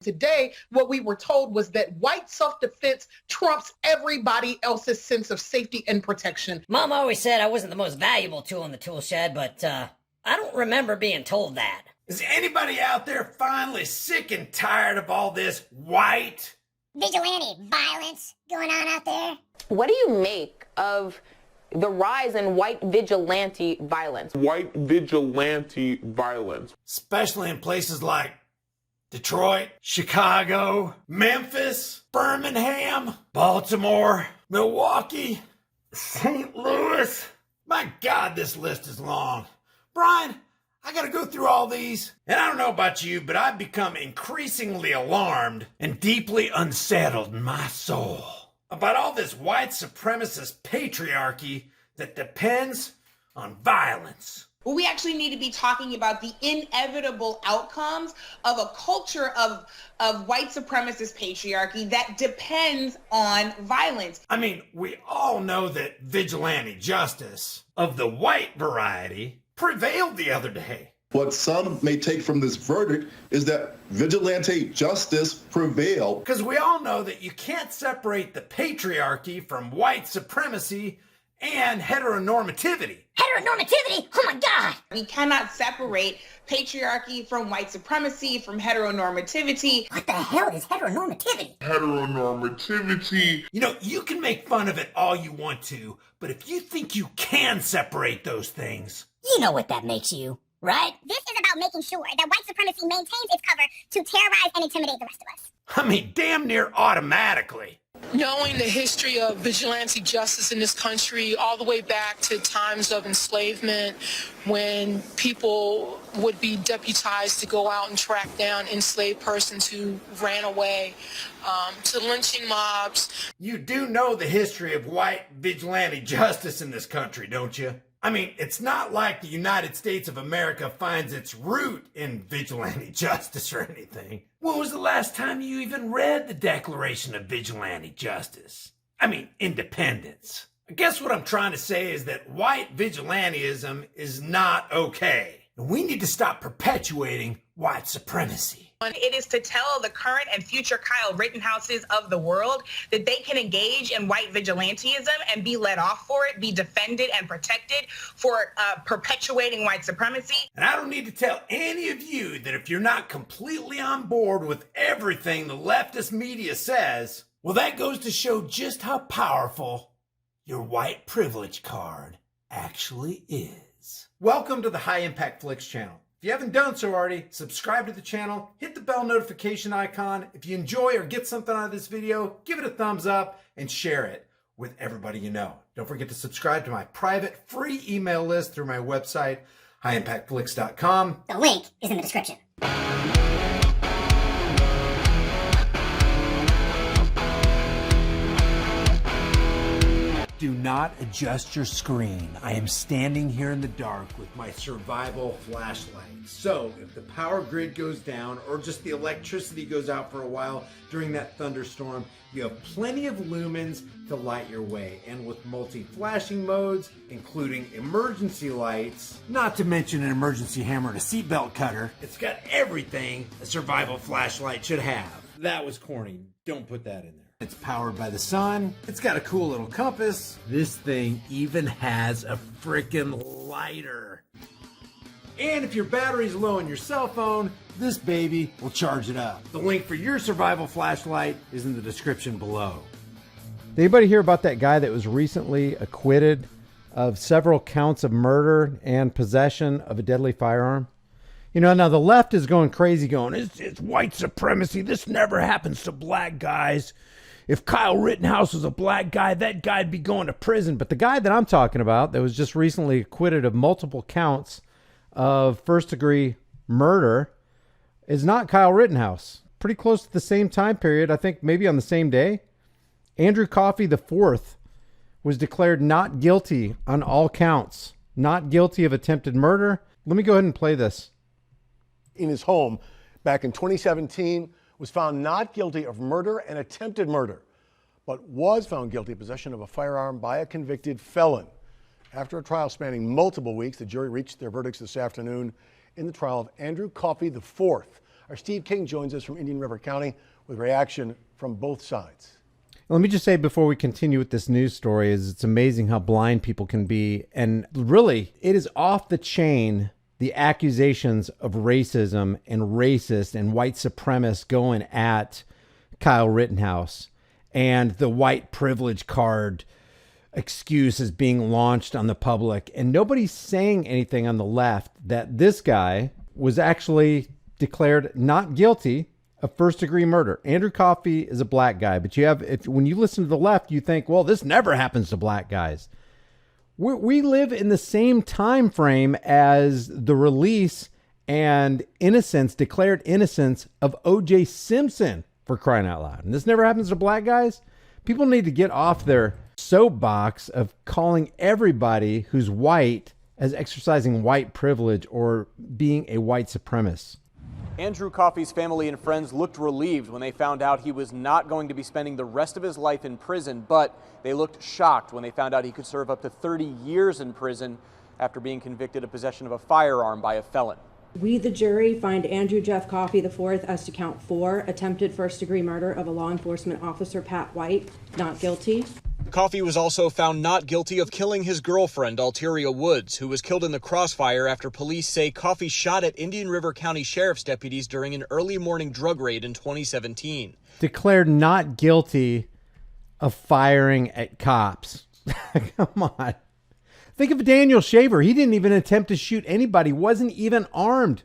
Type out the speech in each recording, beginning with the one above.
Today, what we were told was that white self-defense trumps everybody else's sense of safety and protection. Mom always said I wasn't the most valuable tool in the tool shed, but I don't remember being told that. Is anybody out there finally sick and tired of all this white vigilante violence going on out there? What do you make of the rise in white vigilante violence? White vigilante violence. Especially in places like Detroit, Chicago, Memphis, Birmingham, Baltimore, Milwaukee, St. Louis. My God, this list is long. Brian, I gotta go through all these. And I don't know about you, but I've become increasingly alarmed and deeply unsettled in my soul about all this white supremacist patriarchy that depends on violence. We actually need to be talking about the inevitable outcomes of a culture of white supremacist patriarchy that depends on violence. I mean, we all know that vigilante justice of the white variety prevailed the other day. What some may take from this verdict is that vigilante justice prevailed. Because we all know that you can't separate the patriarchy from white supremacy and heteronormativity. Heteronormativity? Oh my God! We cannot separate patriarchy from white supremacy, from heteronormativity. What the hell is heteronormativity? Heteronormativity. You know, you can make fun of it all you want to, but if you think you can separate those things... You know what that makes you, right? This is about making sure that white supremacy maintains its cover to terrorize and intimidate the rest of us. I mean, damn near automatically. Knowing the history of vigilante justice in this country all the way back to times of enslavement, when people would be deputized to go out and track down enslaved persons who ran away, to lynching mobs. You do know the history of white vigilante justice in this country, don't you? I mean, it's not like the United States of America finds its root in vigilante justice or anything. When was the last time you even read the Declaration of Vigilante Justice? I mean, independence. I guess what I'm trying to say is that white vigilantism is not okay. And we need to stop perpetuating white supremacy. It is to tell the current and future Kyle Rittenhouses of the world that they can engage in white vigilantism and be let off for it, be defended and protected for perpetuating white supremacy. And I don't need to tell any of you that if you're not completely on board with everything the leftist media says, well, that goes to show just how powerful your white privilege card actually is. Welcome to the High Impact Flicks channel. If you haven't done so already, subscribe to the channel, hit the bell notification icon. If you enjoy or get something out of this video, give it a thumbs up and share it with everybody you know. Don't forget to subscribe to my private free email list through my website, highimpactflicks.com. The link is in the description. Do not adjust your screen. I am standing here in the dark with my survival flashlight. So if the power grid goes down or just the electricity goes out for a while during that thunderstorm, you have plenty of lumens to light your way. And with multi-flashing modes, including emergency lights, not to mention an emergency hammer and a seatbelt cutter, it's got everything a survival flashlight should have. That was corny. Don't put that in there. It's powered by the sun. It's got a cool little compass. This thing even has a frickin' lighter. And if your battery's low on your cell phone, this baby will charge it up. The link for your survival flashlight is in the description below. Did anybody hear about that guy that was recently acquitted of several counts of murder and possession of a deadly firearm? You know, now the left is going crazy going, it's white supremacy. This never happens to black guys. If Kyle Rittenhouse was a black guy, that guy'd be going to prison. But the guy that I'm talking about that was just recently acquitted of multiple counts of first-degree murder is not Kyle Rittenhouse. Pretty close to the same time period, I think maybe on the same day. Andrew Coffey IV was declared not guilty on all counts. Not guilty of attempted murder. Let me go ahead and play this. In his home back in 2017 was found not guilty of murder and attempted murder, but was found guilty of possession of a firearm by a convicted felon. After a trial spanning multiple weeks, the jury reached their verdicts this afternoon in the trial of Andrew Coffey IV, Our Steve King joins us from Indian River County with reaction from both sides. Let me just say before we continue with this news story is it's amazing how blind people can be. And really, it is off the chain, the accusations of racism and racist and white supremacists going at Kyle Rittenhouse, and the white privilege card excuse is being launched on the public. And nobody's saying anything on the left that this guy was actually declared not guilty of first-degree murder. Andrew Coffey is a black guy, but when you listen to the left, you think, well, this never happens to black guys. We live in the same time frame as the release and declared innocence of O.J. Simpson, for crying out loud. And this never happens to black guys. People need to get off their soapbox of calling everybody who's white as exercising white privilege or being a white supremacist. Andrew Coffey's family and friends looked relieved when they found out he was not going to be spending the rest of his life in prison, but they looked shocked when they found out he could serve up to 30 years in prison after being convicted of possession of a firearm by a felon. We, the jury, find Andrew Jeff Coffey IV as to count 4, attempted first-degree murder of a law enforcement officer, Pat White, not guilty. Coffey was also found not guilty of killing his girlfriend, Tahlequah Woods, who was killed in the crossfire after police say Coffey shot at Indian River County Sheriff's deputies during an early morning drug raid in 2017. Declared not guilty of firing at cops. Come on. Think of Daniel Shaver. He didn't even attempt to shoot anybody, wasn't even armed,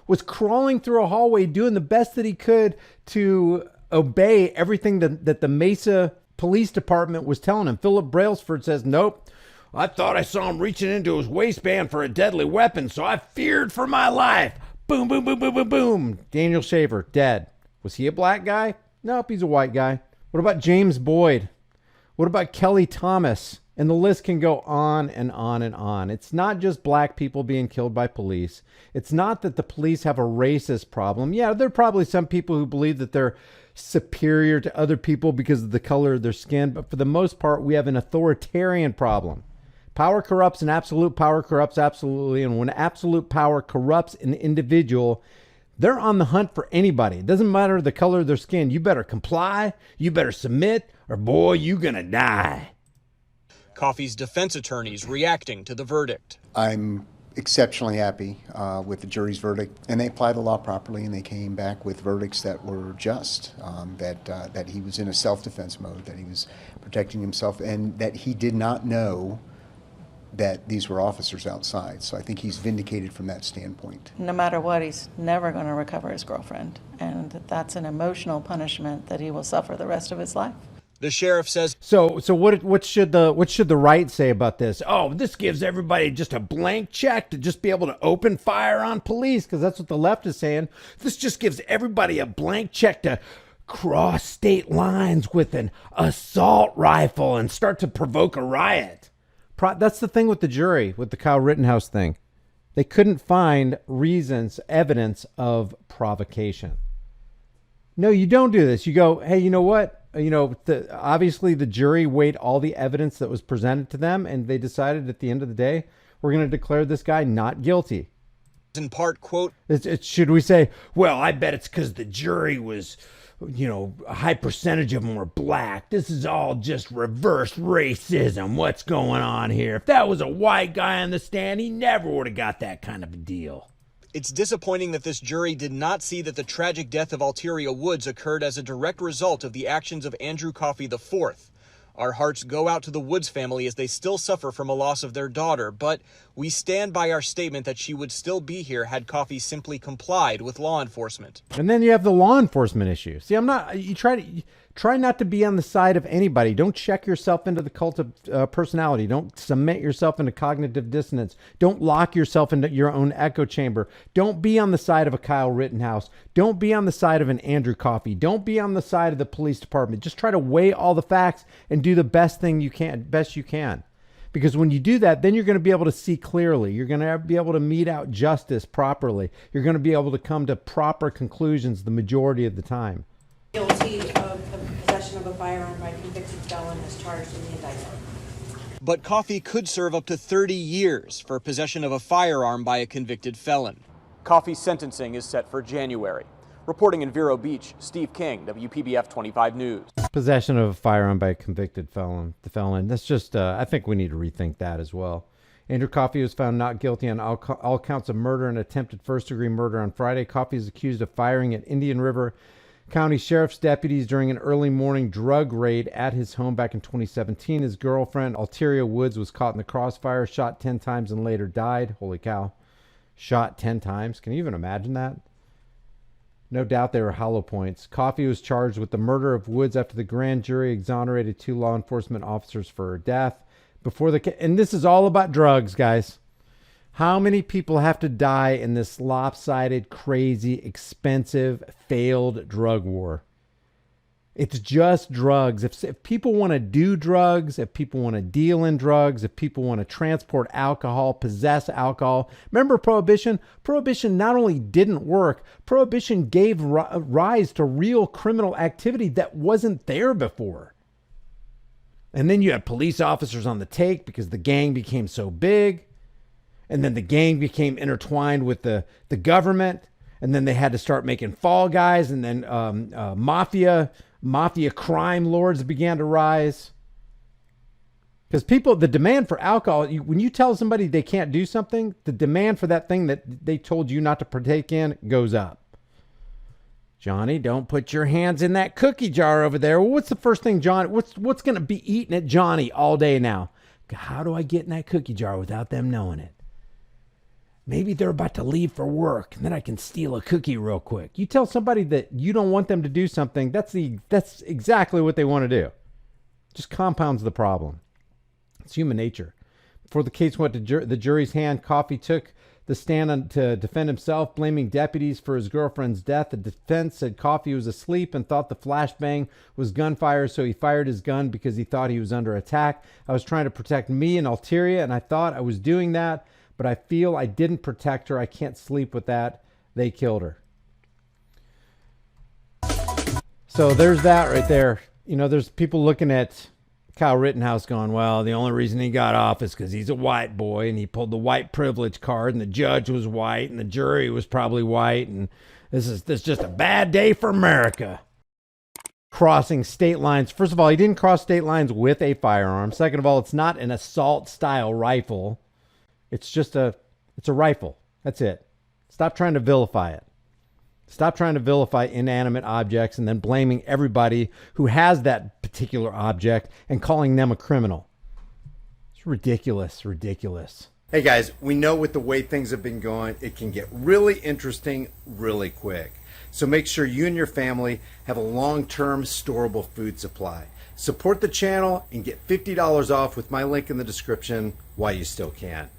was crawling through a hallway doing the best that he could to obey everything that the Mesa Police Department was telling him. Philip Brailsford says, nope, I thought I saw him reaching into his waistband for a deadly weapon, so I feared for my life. Boom, boom, boom, boom, boom, boom. Daniel Shaver, dead. Was he a black guy? Nope, he's a white guy. What about James Boyd? What about Kelly Thomas? And the list can go on and on and on. It's not just black people being killed by police. It's not that the police have a racist problem. Yeah, there are probably some people who believe that they're superior to other people because of the color of their skin. But for the most part, we have an authoritarian problem. Power corrupts and absolute power corrupts absolutely. And when absolute power corrupts an individual, they're on the hunt for anybody. It doesn't matter the color of their skin. You better comply, you better submit, or boy, you're gonna die. Coffey's defense attorneys reacting to the verdict. I'm exceptionally happy with the jury's verdict, and they applied the law properly, and they came back with verdicts that were just, that he was in a self-defense mode, that he was protecting himself, and that he did not know that these were officers outside. So I think he's vindicated from that standpoint. No matter what, he's never going to recover his girlfriend, and that's an emotional punishment that he will suffer the rest of his life. The sheriff says. So what should the right say about this? Oh, this gives everybody just a blank check to just be able to open fire on police, because that's what the left is saying. This just gives everybody a blank check to cross state lines with an assault rifle and start to provoke a riot. That's the thing with the jury, with the Kyle Rittenhouse thing. They couldn't find evidence of provocation. No, you don't do this. You go, hey, you know what? Obviously the jury weighed all the evidence that was presented to them, and they decided at the end of the day, we're going to declare this guy not guilty. In part, quote, should we say, well, I bet it's because the jury was, a high percentage of them were black. This is all just reverse racism. What's going on here? If that was a white guy on the stand, he never would have got that kind of a deal. It's disappointing that this jury did not see that the tragic death of Tahlequah Woods occurred as a direct result of the actions of Andrew Coffey IV. Our hearts go out to the Woods family as they still suffer from a loss of their daughter, but we stand by our statement that she would still be here had Coffey simply complied with law enforcement. And then you have the law enforcement issue. See, you try not to be on the side of anybody. Don't check yourself into the cult of personality. Don't cement yourself into cognitive dissonance. Don't lock yourself into your own echo chamber. Don't be on the side of a Kyle Rittenhouse. Don't be on the side of an Andrew Coffey. Don't be on the side of the police department. Just try to weigh all the facts and do the best you can. Because when you do that, then you're going to be able to see clearly. You're going to be able to mete out justice properly. You're going to be able to come to proper conclusions the majority of the time. Guilty of the possession of a firearm by a convicted felon as charged in the indictment. But Coffey could serve up to 30 years for possession of a firearm by a convicted felon. Coffey's sentencing is set for January. Reporting in Vero Beach, Steve King, WPBF 25 News. Possession of a firearm by a convicted felon. The felon. That's just, I think we need to rethink that as well. Andrew Coffey was found not guilty on all counts of murder and attempted first-degree murder on Friday. Coffey is accused of firing at Indian River County Sheriff's deputies during an early morning drug raid at his home back in 2017. His girlfriend, Alteria Woods, was caught in the crossfire, shot 10 times and later died. Holy cow. Shot 10 times. Can you even imagine that? No doubt they were hollow points. Coffey was charged with the murder of Woods after the grand jury exonerated 2 law enforcement officers for her death. And this is all about drugs, guys. How many people have to die in this lopsided, crazy, expensive, failed drug war? It's just drugs. If people want to do drugs, if people want to deal in drugs, if people want to transport alcohol, possess alcohol. Remember Prohibition? Prohibition not only didn't work, Prohibition gave rise to real criminal activity that wasn't there before. And then you had police officers on the take because the gang became so big. And then the gang became intertwined with the government. And then they had to start making fall guys. And then mafia crime lords began to rise. Because the demand for alcohol, when you tell somebody they can't do something, the demand for that thing that they told you not to partake in goes up. Johnny, don't put your hands in that cookie jar over there. Well, what's the first thing, John? What's going to be eaten at Johnny all day now? How do I get in that cookie jar without them knowing it? Maybe they're about to leave for work, and then I can steal a cookie real quick. You tell somebody that you don't want them to do something, that's exactly what they want to do. Just compounds the problem. It's human nature. Before the case went to the jury's hand, Coffey took the stand to defend himself, blaming deputies for his girlfriend's death. The defense said Coffey was asleep and thought the flashbang was gunfire, so he fired his gun because he thought he was under attack. I was trying to protect me and Alteria, and I thought I was doing that, but I feel I didn't protect her. I can't sleep with that. They killed her. So there's that right there. You know, there's people looking at Kyle Rittenhouse going, well, the only reason he got off is because he's a white boy and he pulled the white privilege card and the judge was white and the jury was probably white and this is just a bad day for America. Crossing state lines. First of all, he didn't cross state lines with a firearm. Second of all, it's not an assault style rifle. It's just it's a rifle. That's it. Stop trying to vilify it. Stop trying to vilify inanimate objects and then blaming everybody who has that particular object and calling them a criminal. It's ridiculous, ridiculous. Hey guys, we know with the way things have been going, it can get really interesting really quick. So make sure you and your family have a long-term storable food supply. Support the channel and get $50 off with my link in the description while you still can.